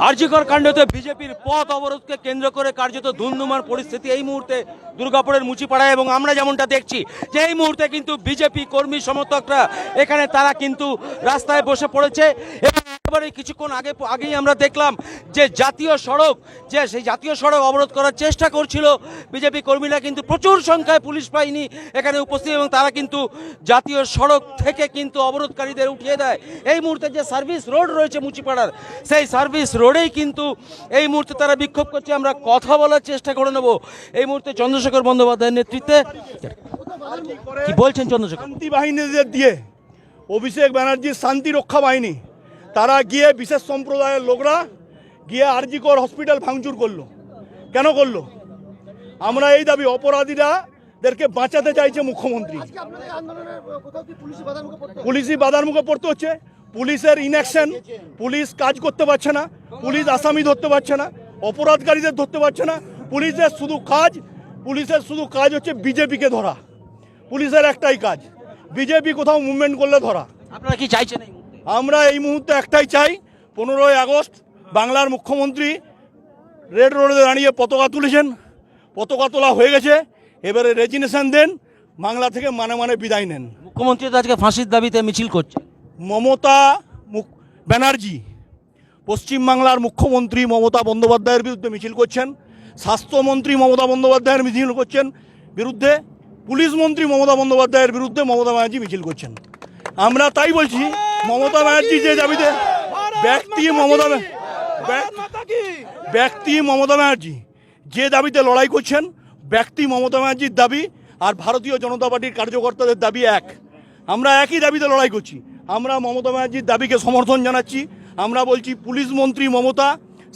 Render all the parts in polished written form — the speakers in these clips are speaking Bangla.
আরজিকর কাণ্ডতে বিজেপির পথ অবরোধকে কেন্দ্র করে কার্যত ধুন্ধুমার পরিস্থিতি এই মুহূর্তে দুর্গাপুরের মুচিপাড়ায়, এবং আমরা যেমনটা দেখছি যে এই মুহূর্তে কিন্তু বিজেপি কর্মী সমর্থকরা এখানে তারা কিন্তু রাস্তায় বসে পড়েছে। এবং এবারে কিছুক্ষণ আগেই আমরা দেখলাম যে সেই জাতীয় সড়ক অবরোধ করার চেষ্টা করছিল বিজেপি কর্মীরা, কিন্তু প্রচুর সংখ্যায় পুলিশ বাহিনী এখানে উপস্থিত এবং তারা কিন্তু জাতীয় সড়ক থেকে কিন্তু অবরোধকারীদের উঠিয়ে দেয়। এই মুহূর্তে যে সার্ভিস রোড রয়েছে মুচিপাড়ার, সেই সার্ভিস রোডেই কিন্তু এই মুহূর্তে তারা বিক্ষোভ করছে। আমরা কথা বলার চেষ্টা করে নেব এই মুহূর্তে চন্দ্রশেখর বন্দ্যোপাধ্যায়ের নেতৃত্বে। কি বলছেন চন্দ্রশেখর? শান্তি বাহিনীদের দিয়ে অভিষেক ব্যানার্জির শান্তি রক্ষা বাহিনী তারা গিয়ে বিশেষ সম্প্রদায়ের লোকরা গিয়ে আরজিকর হসপিটাল ভাঙচুর করলো। কেন করলো? আমরা এই দাবি, অপরাধীরাদেরকে বাঁচাতে চাইছে মুখ্যমন্ত্রী। পুলিশি বাধার মুখে পড়তে হচ্ছে, পুলিশের ইনঅ্যাকশন, পুলিশ কাজ করতে পারছে না, পুলিশ আসামি ধরতে পারছে না, অপরাধকারীদের ধরতে পারছে না। পুলিশের শুধু কাজ হচ্ছে বিজেপিকে ধরা। পুলিশের একটাই কাজ, বিজেপি কোথাও মুভমেন্ট করলে ধরা। আপনারা কি চাইছেন? আমরা এই মুহূর্তে একটাই চাই, 15ই আগস্ট বাংলার মুখ্যমন্ত্রী রেড রোডে দাঁড়িয়ে পতাকা তুলেছেন, পতাকা তোলা হয়ে গেছে, এবারে রেজিগনেশন দেন, বাংলা থেকে মানে বিদায় নেন। মুখ্যমন্ত্রী তো আজকে ফাঁসির দাবিতে মিছিল করছে। মমতা ব্যানার্জি পশ্চিমবাংলার মুখ্যমন্ত্রী মমতা বন্দ্যোপাধ্যায়ের বিরুদ্ধে মিছিল করছেন, স্বাস্থ্যমন্ত্রী মমতা বন্দ্যোপাধ্যায়ের মিছিল করছেন বিরুদ্ধে, পুলিশ মন্ত্রী মমতা বন্দ্যোপাধ্যায়ের বিরুদ্ধে মমতা ব্যানার্জি মিছিল করছেন। আমরা তাই বলছি, মমতা ব্যানার্জি যে দাবিতে ব্যক্তি মমতা ব্যানার্জি যে দাবিতে লড়াই করছেন, ব্যক্তি মমতা ব্যানার্জির দাবি আর ভারতীয় জনতা পার্টির কার্যকর্তাদের দাবি এক। আমরা একই দাবিতে লড়াই করছি। আমরা মমতা ব্যানার্জির দাবিকে সমর্থন জানাচ্ছি। আমরা বলছি পুলিশ মন্ত্রী মমতা,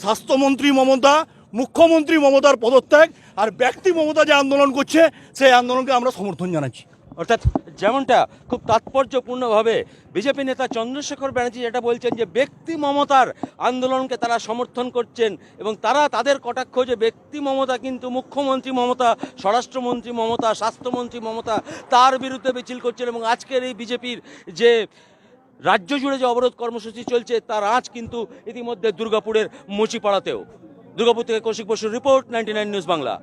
স্বাস্থ্যমন্ত্রী মমতা, মুখ্যমন্ত্রী মমতার পদত্যাগ, আর ব্যক্তি মমতা যে আন্দোলন করছে সেই আন্দোলনকে আমরা সমর্থন জানাচ্ছি। অর্থাৎ যেমনটা খুব তাৎপর্যপূর্ণভাবে বিজেপি নেতা চন্দ্রশেখর ব্যানার্জি যেটা বলছেন যে ব্যক্তি মমতার আন্দোলনকে তারা সমর্থন করছেন, এবং তাদের কটাক্ষ যে ব্যক্তি মমতা কিন্তু মুখ্যমন্ত্রী মমতা, স্বরাষ্ট্রমন্ত্রী মমতা, স্বাস্থ্যমন্ত্রী মমতা তার বিরুদ্ধে মিছিল করছেন। এবং আজকের এই বিজেপির যে রাজ্য জুড়ে যে অবরোধ কর্মসূচি চলছে তার আঁচ কিন্তু ইতিমধ্যে দুর্গাপুরের মুচিপাড়াতেও। দুর্গাপুর থেকে কৌশিক বসুর রিপোর্ট, 99 নিউজ বাংলা।